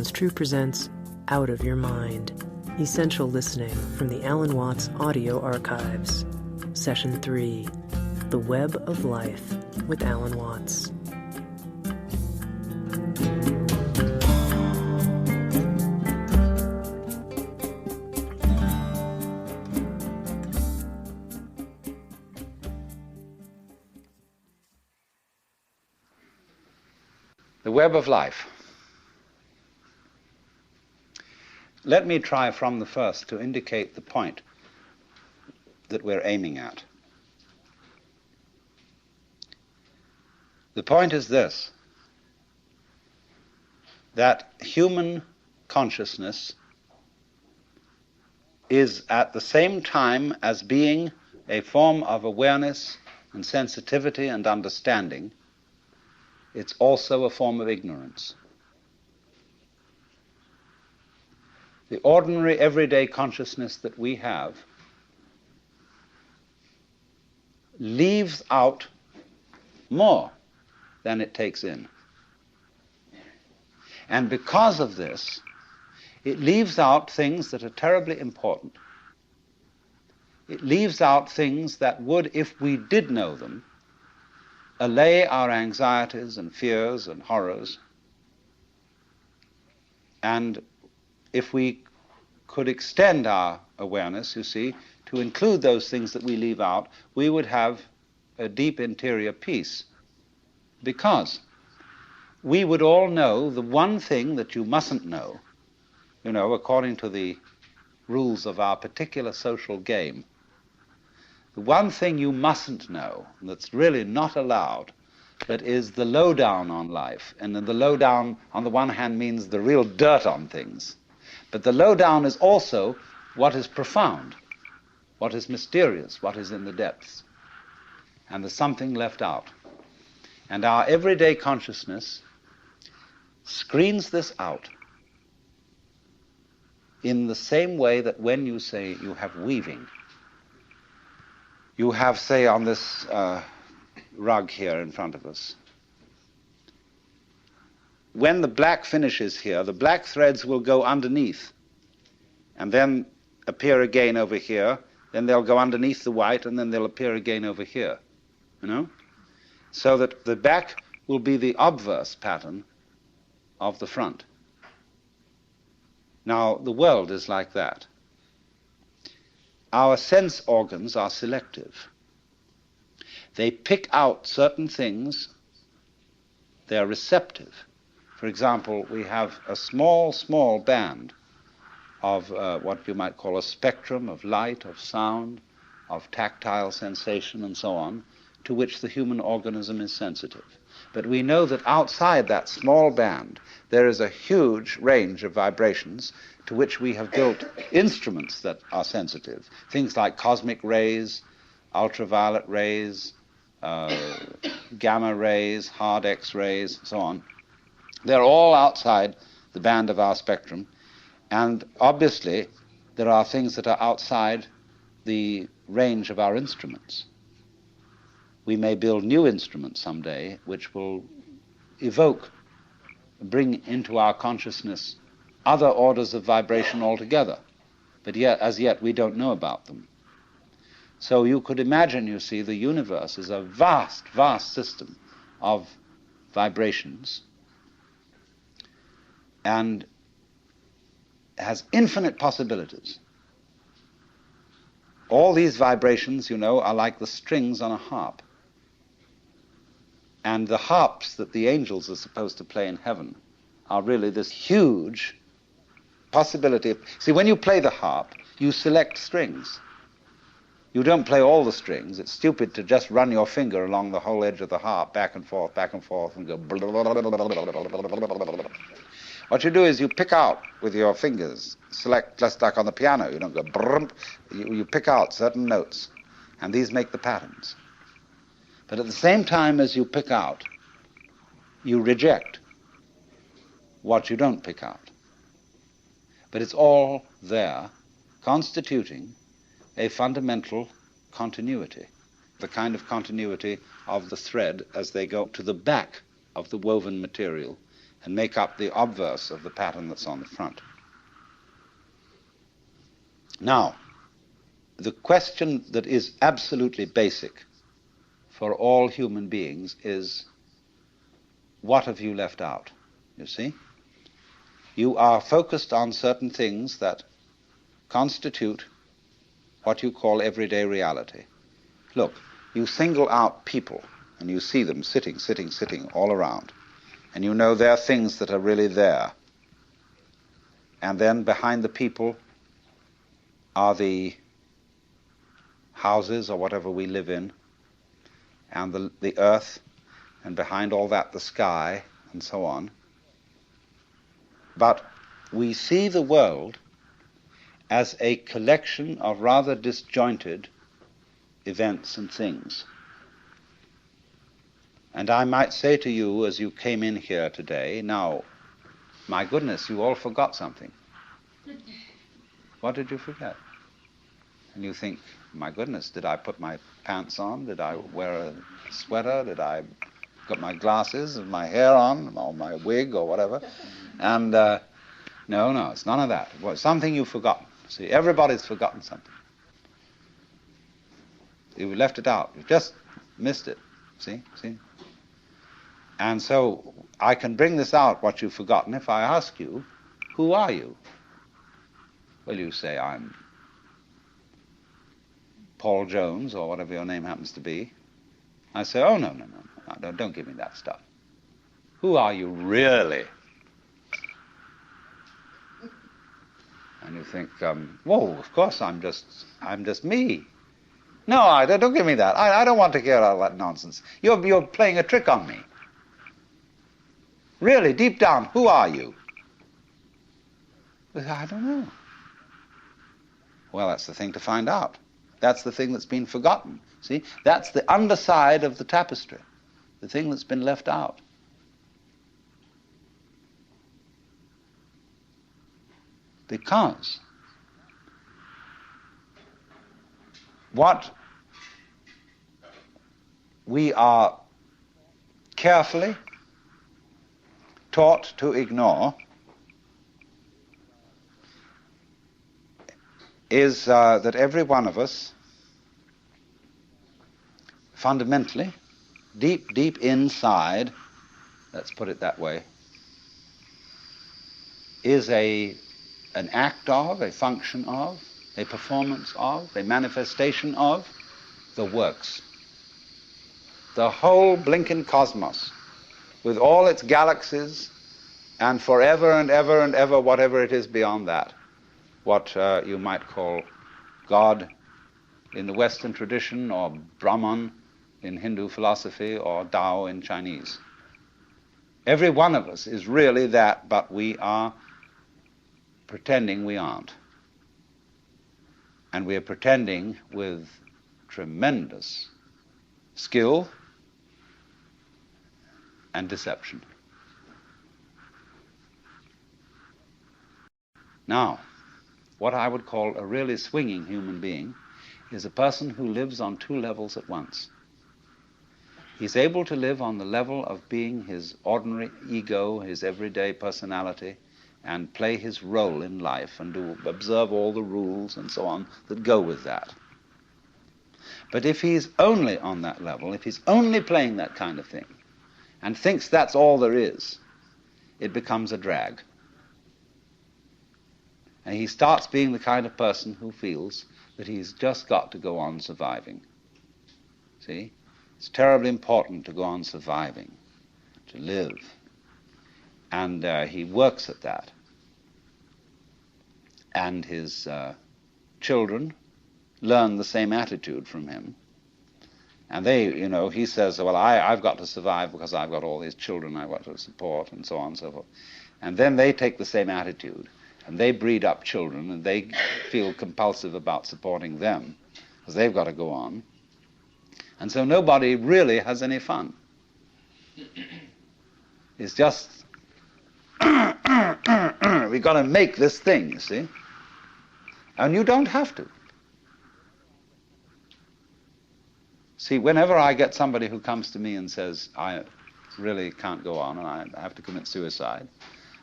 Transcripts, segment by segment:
Sounds True presents Out of Your Mind, essential listening from the Alan Watts audio archives. Session 3, The Web of Life with Alan Watts. The web of life. Let me try from the first to indicate the point that we're aiming at. The point is this, that human consciousness is at the same time as being a form of awareness and sensitivity and understanding, it's also a form of ignorance. The ordinary, everyday consciousness that we have leaves out more than it takes in. And because of this, it leaves out things that are terribly important. It leaves out things that would, if we did know them, allay our anxieties and fears and horrors. And if we could extend our awareness, you see, to include those things that we leave out, we would have a deep interior peace. Because we would all know the one thing that you mustn't know, according to the rules of our particular social game. The one thing you mustn't know, that's really not allowed, that is the lowdown on life. And the lowdown, on the one hand, means the real dirt on things. But the lowdown is also what is profound, what is mysterious, what is in the depths. And there's something left out. And our everyday consciousness screens this out in the same way that when you say you have weaving, you have, say, on this rug here in front of us, when the black finishes here, the black threads will go underneath and then appear again over here, then they'll go underneath the white, and then they'll appear again over here, so that the back will be the obverse pattern of the front. Now, the world is like that. Our sense organs are selective. They pick out certain things. They're receptive. For example, we have a small, small band of what you might call a spectrum of light, of sound, of tactile sensation, and so on, to which the human organism is sensitive. But we know that outside that small band, there is a huge range of vibrations to which we have built instruments that are sensitive. Things like cosmic rays, ultraviolet rays, gamma rays, hard X-rays, so on. They're all outside the band of our spectrum. And obviously, there are things that are outside the range of our instruments. We may build new instruments someday which will bring into our consciousness other orders of vibration altogether. But yet, as yet, we don't know about them. So you could imagine, you see, the universe is a vast, vast system of vibrations and has infinite possibilities. All these vibrations, are like the strings on a harp. And the harps that the angels are supposed to play in heaven are really this huge possibility. See, when you play the harp, you select strings. You don't play all the strings. It's stupid to just run your finger along the whole edge of the harp, back and forth, and go. What you do is you pick out with your fingers, select, just like on the piano. You don't go brrrm. You pick out certain notes, and these make the patterns. But at the same time as you pick out, you reject what you don't pick out. But it's all there, constituting a fundamental continuity, the kind of continuity of the thread as they go to the back of the woven material and make up the obverse of the pattern that's on the front. Now, the question that is absolutely basic for all human beings is, what have you left out? You see? You are focused on certain things that constitute what you call everyday reality. Look, you single out people, and you see them sitting all around, and you know there are things that are really there. And then behind the people are the houses or whatever we live in, and the earth, and behind all that the sky, and so on. But we see the world as a collection of rather disjointed events and things. And I might say to you as you came in here today, now, my goodness, you all forgot something. What did you forget? And you think, my goodness, did I put my pants on? Did I wear a sweater? Did I got my glasses and my hair on, or my wig or whatever? And no, it's none of that. It was something you've forgotten. See, everybody's forgotten something. You left it out. You just missed it. See? And so I can bring this out, what you've forgotten, if I ask you, who are you? Well, you say, I'm Paul Jones, or whatever your name happens to be. I say, oh, no, don't give me that stuff. Who are you really? And you think, whoa, of course I'm just me. No, don't give me that. I don't want to hear all that nonsense. You're playing a trick on me. Really, deep down, who are you? I don't know. Well, that's the thing to find out. That's the thing that's been forgotten. See, that's the underside of the tapestry, the thing that's been left out. Because what we are carefully taught to ignore is that every one of us, fundamentally, deep inside, let's put it that way, is an act of, a function of, a performance of, a manifestation of the works. The whole blinking cosmos, with all its galaxies, and forever and ever and ever, whatever it is beyond that, what you might call God in the Western tradition, or Brahman in Hindu philosophy, or Tao in Chinese. Every one of us is really that, but we are pretending we aren't. And we are pretending with tremendous skill and deception. Now, what I would call a really swinging human being is a person who lives on two levels at once. He's able to live on the level of being his ordinary ego, his everyday personality, and play his role in life and observe all the rules and so on that go with that. But if he's only on that level, if he's only playing that kind of thing, and thinks that's all there is, it becomes a drag. And he starts being the kind of person who feels that he's just got to go on surviving. See? It's terribly important to go on surviving, to live. And he works at that. And his children learn the same attitude from him. And they, he says, well, I've got to survive because I've got all these children I've got to support, and so on and so forth. And then they take the same attitude, and they breed up children, and they feel compulsive about supporting them, because they've got to go on. And so nobody really has any fun. It's just, we've got to make this thing, you see? And you don't have to. See, whenever I get somebody who comes to me and says, really can't go on and I have to commit suicide,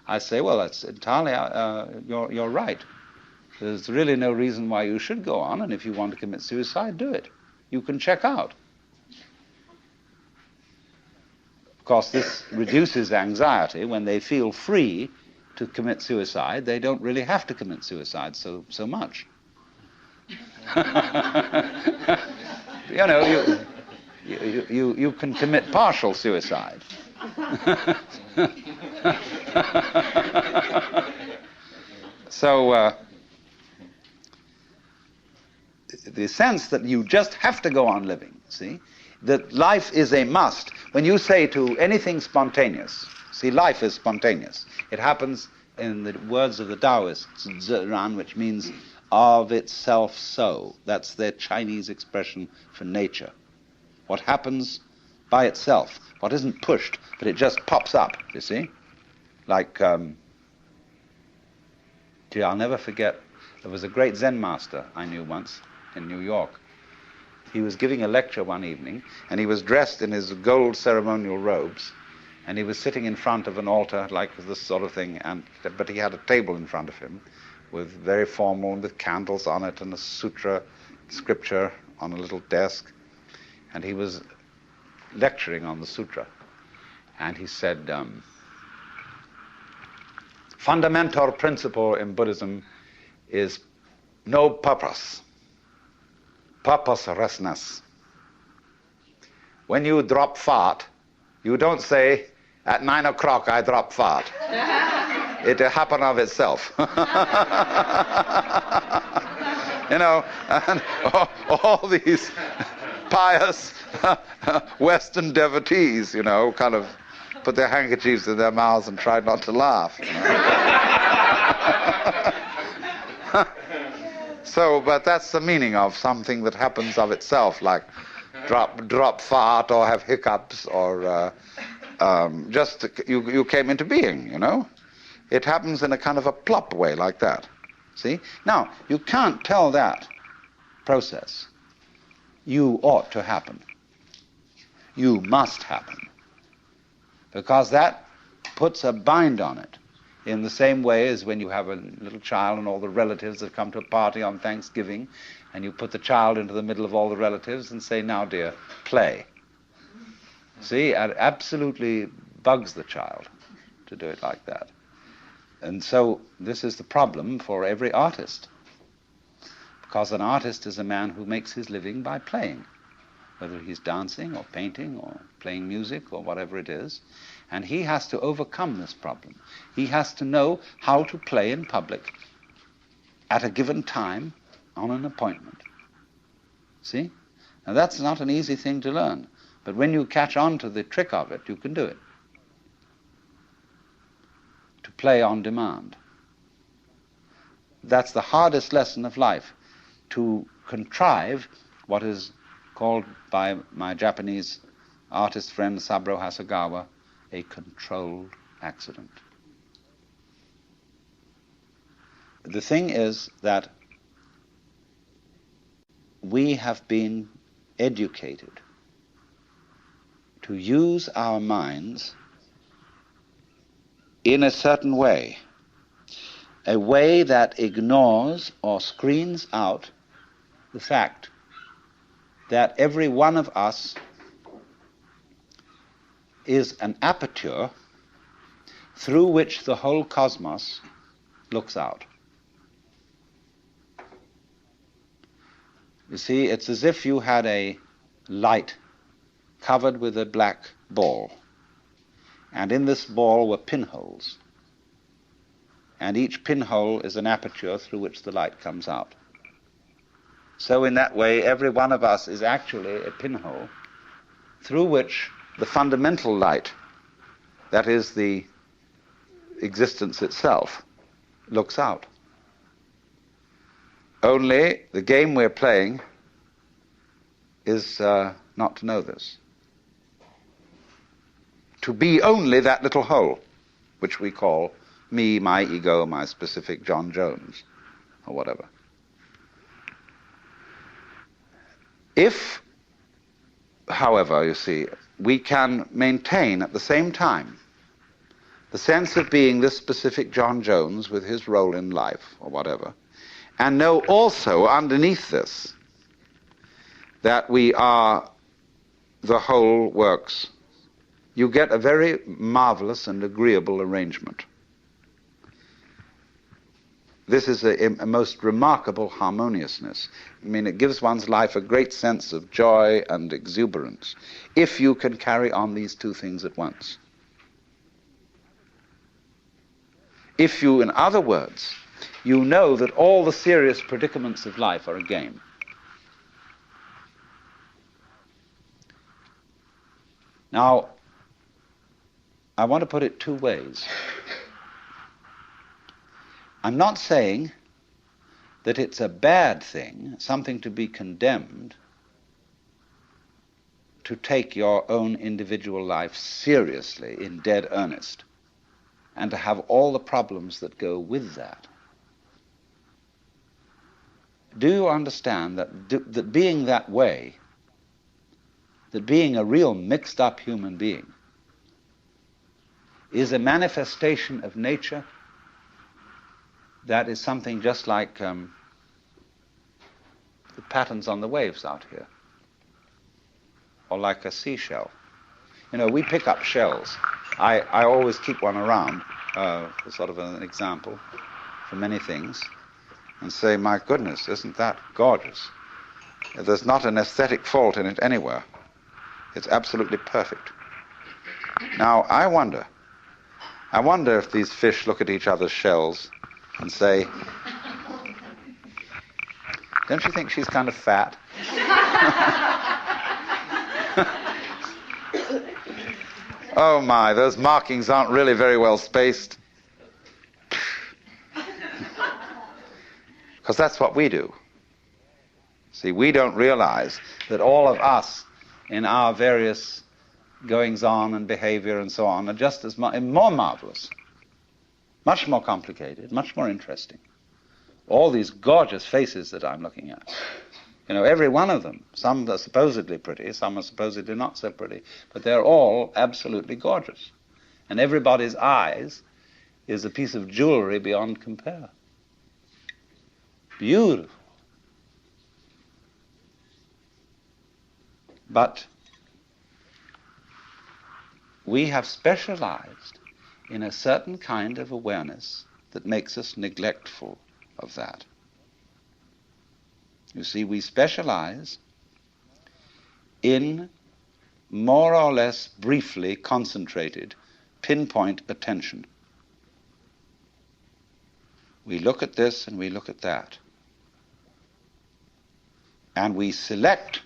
I say, well, that's entirely, you're right. There's really no reason why you should go on, and if you want to commit suicide, do it. You can check out. Of course, this reduces anxiety. When they feel free to commit suicide, they don't really have to commit suicide so much. You know, you can commit partial suicide. So the sense that you just have to go on living, see, that life is a must. When you say to anything spontaneous, see, life is spontaneous. It happens, in the words of the Taoists, Zheran, which means of itself so. That's their Chinese expression for nature. What happens by itself, what isn't pushed, but it just pops up, you see. Like, I'll never forget, there was a great Zen master I knew once in New York. He was giving a lecture one evening, and he was dressed in his gold ceremonial robes, and he was sitting in front of an altar like this sort of thing, but he had a table in front of him with very formal, with candles on it, and a sutra scripture on a little desk, and he was lecturing on the sutra. And he said, fundamental principle in Buddhism is no purpose, purposelessness. When you drop fart, you don't say, at 9 o'clock I drop fart. It happen of itself. You know, and all these pious Western devotees, you know, kind of put their handkerchiefs in their mouths and try not to laugh. You know? So, but that's the meaning of something that happens of itself, like drop fart or have hiccups or just you came into being, you know. It happens in a kind of a plop way like that. See? Now, you can't tell that process, you ought to happen. You must happen. Because that puts a bind on it. In the same way as when you have a little child and all the relatives that come to a party on Thanksgiving, and you put the child into the middle of all the relatives and say, now dear, play. See, it absolutely bugs the child to do it like that. And so this is the problem for every artist. Because an artist is a man who makes his living by playing, whether he's dancing or painting or playing music or whatever it is. And he has to overcome this problem. He has to know how to play in public at a given time on an appointment. See? Now that's not an easy thing to learn. But when you catch on to the trick of it, you can do it. To play on demand. That's the hardest lesson of life. To contrive what is called by my Japanese artist friend Saburo Hasegawa a controlled accident. The thing is that we have been educated to use our minds in a certain way, a way that ignores or screens out the fact that every one of us is an aperture through which the whole cosmos looks out. You see, it's as if you had a light covered with a black ball, and in this ball were pinholes, and each pinhole is an aperture through which the light comes out. So in that way, every one of us is actually a pinhole through which the fundamental light, that is the existence itself, looks out. Only the game we're playing is not to know this. To be only that little hole, which we call me, my ego, my specific John Jones, or whatever. If however, you see, we can maintain at the same time the sense of being this specific John Jones with his role in life, or whatever, and know also underneath this that we are the whole works. You get a very marvelous and agreeable arrangement. This is a most remarkable harmoniousness. I mean, it gives one's life a great sense of joy and exuberance if you can carry on these two things at once. If you, in other words, you know that all the serious predicaments of life are a game. Now, I want to put it two ways. I'm not saying that it's a bad thing, something to be condemned, to take your own individual life seriously, in dead earnest, and to have all the problems that go with that. Do you understand that being that way, that being a real mixed-up human being, is a manifestation of nature that is something just like the patterns on the waves out here, or like a seashell. You know, we pick up shells. I always keep one around for sort of an example for many things, and say, my goodness, isn't that gorgeous? There's not an aesthetic fault in it anywhere. It's absolutely perfect. Now, I wonder if these fish look at each other's shells and say, don't you think she's kind of fat? Oh my, those markings aren't really very well spaced. Because that's what we do. See, we don't realize that all of us, in our various goings-on and behavior and so on, are just as more marvelous, much more complicated, much more interesting. All these gorgeous faces that I'm looking at, you know, every one of them, some are supposedly pretty, some are supposedly not so pretty, but they're all absolutely gorgeous. And everybody's eyes is a piece of jewelry beyond compare. Beautiful. But we have specialized in a certain kind of awareness that makes us neglectful of that. You see, we specialize in more or less briefly concentrated, pinpoint attention. We look at this and we look at that. And we select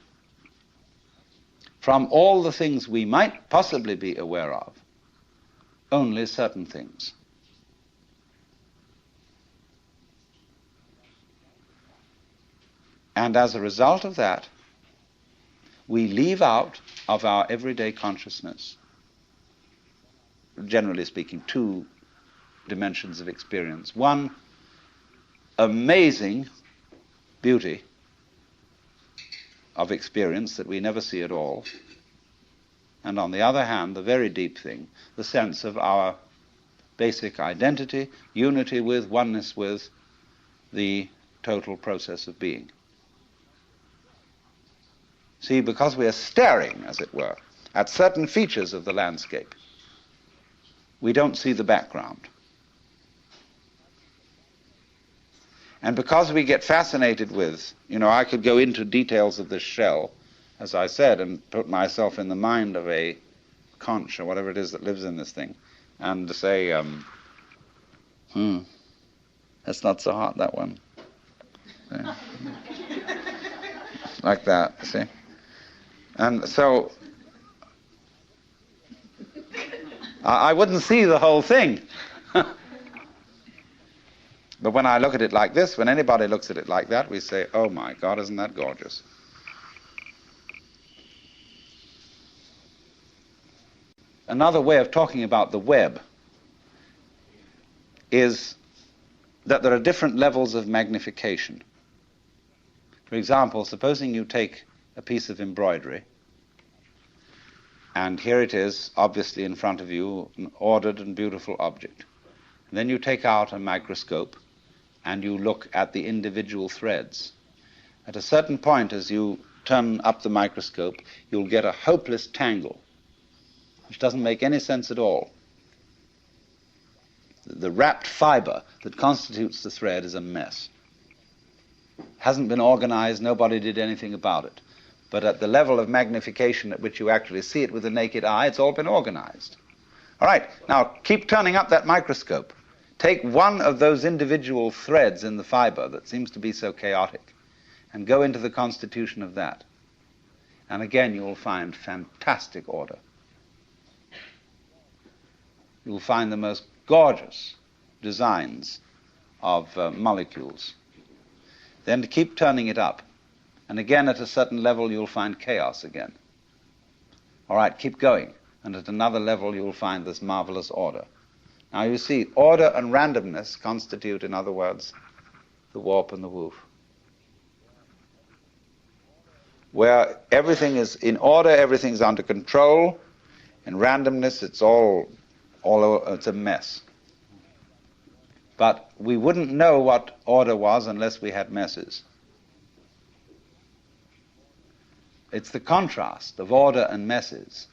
from all the things we might possibly be aware of only certain things. And as a result of that, we leave out of our everyday consciousness, generally speaking, two dimensions of experience. One, amazing beauty of experience that we never see at all. And on the other hand, the very deep thing, the sense of our basic identity, unity with, oneness with the total process of being. See, because we are staring, as it were, at certain features of the landscape, we don't see the background. And because we get fascinated with, you know, I could go into details of this shell, as I said, and put myself in the mind of a conch or whatever it is that lives in this thing, and say, that's not so hot, that one. Like that, see? And so I wouldn't see the whole thing. But when I look at it like this, when anybody looks at it like that, we say, oh my God, isn't that gorgeous? Another way of talking about the web is that there are different levels of magnification. For example, supposing you take a piece of embroidery And here it is, obviously in front of you, an ordered and beautiful object. And then you take out a microscope and you look at the individual threads. At a certain point, as you turn up the microscope, you'll get a hopeless tangle, which doesn't make any sense at all. The wrapped fiber that constitutes the thread is a mess. Hasn't been organized, nobody did anything about it. But at the level of magnification at which you actually see it with the naked eye, it's all been organized. All right, now keep turning up that microscope. Take one of those individual threads in the fiber that seems to be so chaotic and go into the constitution of that. And again, you'll find fantastic order. You'll find the most gorgeous designs of molecules. Then to keep turning it up. And again, at a certain level, you'll find chaos again. All right, keep going. And at another level, you'll find this marvelous order. Now you see, order and randomness constitute, in other words, the warp and the woof. Where everything is in order, everything's under control. In randomness, it's it's a mess. But we wouldn't know what order was unless we had messes. It's the contrast of order and messes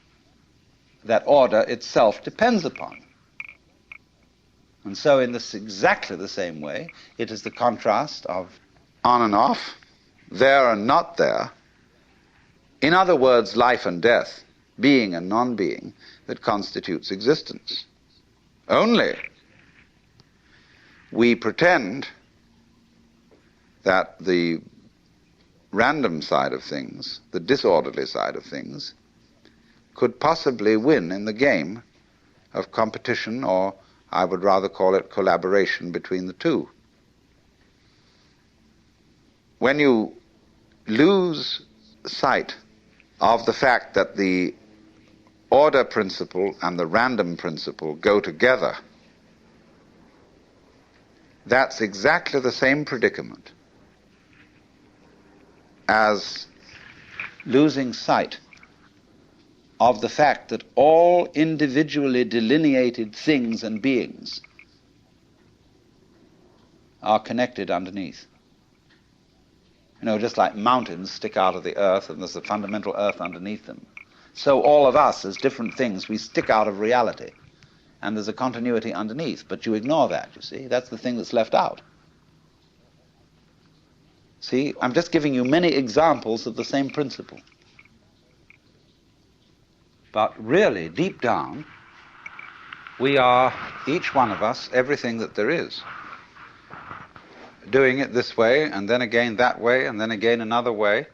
that order itself depends upon. And so in this exactly the same way, it is the contrast of on and off, there and not there. In other words, life and death, being and non-being, that constitutes existence. Only we pretend that the random side of things, the disorderly side of things, could possibly win in the game of competition, or I would rather call it collaboration between the two. When you lose sight of the fact that the order principle and the random principle go together, that's exactly the same predicament as losing sight of the fact that all individually delineated things and beings are connected underneath. You know, just like mountains stick out of the earth and there's a fundamental earth underneath them, so all of us as different things, we stick out of reality and there's a continuity underneath, but you ignore that, you see. That's the thing that's left out. See, I'm just giving you many examples of the same principle. But really, deep down, we are, each one of us, everything that there is. Doing it this way, and then again that way, and then again another way,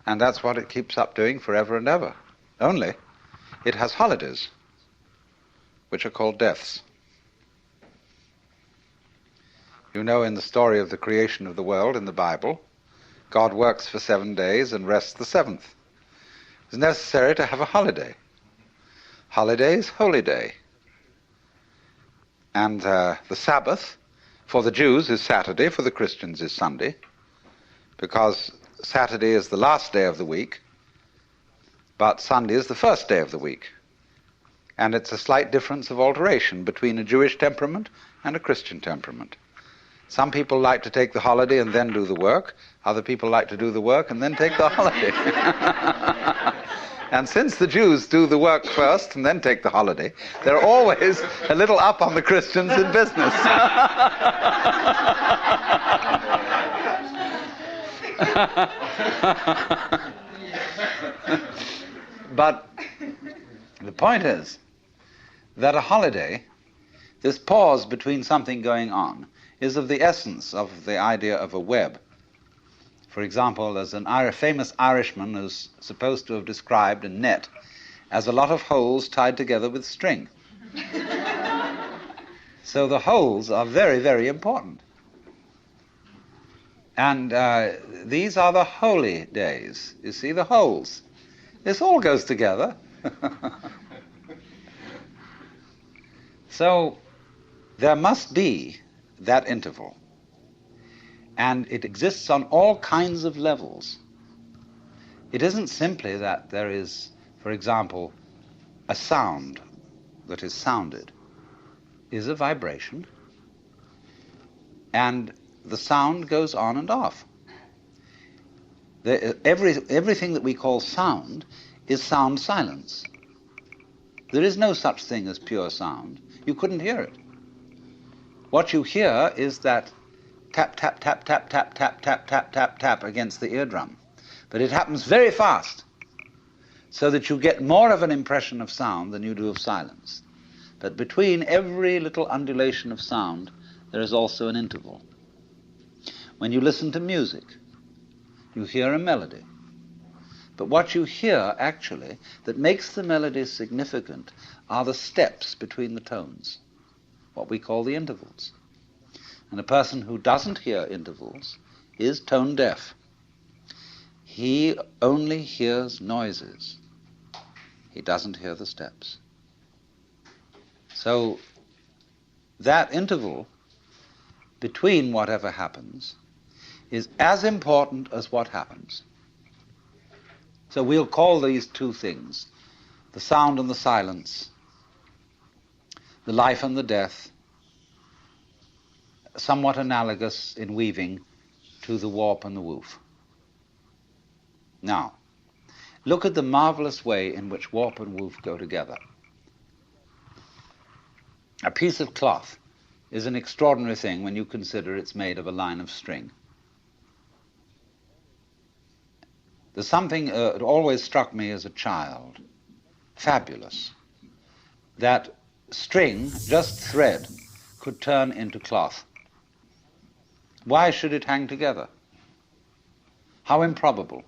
and that's what it keeps up doing forever and ever. Only, it has holidays, which are called deaths. You know, in the story of the creation of the world in the Bible, God works for 7 days and rests the seventh. It's necessary to have a holiday. Holiday is holy day. And the Sabbath, for the Jews, is Saturday, for the Christians is Sunday, because Saturday is the last day of the week, but Sunday is the first day of the week. And it's a slight difference of alteration between a Jewish temperament and a Christian temperament. Some people like to take the holiday and then do the work. Other people like to do the work and then take the holiday. And since the Jews do the work first and then take the holiday, they're always a little up on the Christians in business. But the point is that a holiday, this pause between something going on, is of the essence of the idea of a web. For example, there's a famous Irishman who's supposed to have described a net as a lot of holes tied together with string. So the holes are very, very important. And these are the holy days. You see, the holes. This all goes together. So there must be that interval. And it exists on all kinds of levels. It isn't simply that there is, for example, a sound that is sounded is a vibration, and the sound goes on and off. Everything that we call sound is sound silence. There is no such thing as pure sound. You couldn't hear it. What you hear is that tap, tap, tap, tap, tap, tap, tap, tap, tap, tap against the eardrum. But it happens very fast, so that you get more of an impression of sound than you do of silence. But between every little undulation of sound, there is also an interval. When you listen to music, you hear a melody. But what you hear, actually, that makes the melody significant are the steps between the tones, what we call the intervals. And a person who doesn't hear intervals is tone deaf. He only hears noises. He doesn't hear the steps. So that interval between whatever happens is as important as what happens. So we'll call these two things, the sound and the silence, the life and the death, somewhat analogous in weaving to the warp and the woof. Now, look at the marvelous way in which warp and woof go together. A piece of cloth is an extraordinary thing when you consider it's made of a line of string. There's something that always struck me as a child, fabulous, that string, just thread, could turn into cloth. Why should it hang together? How improbable.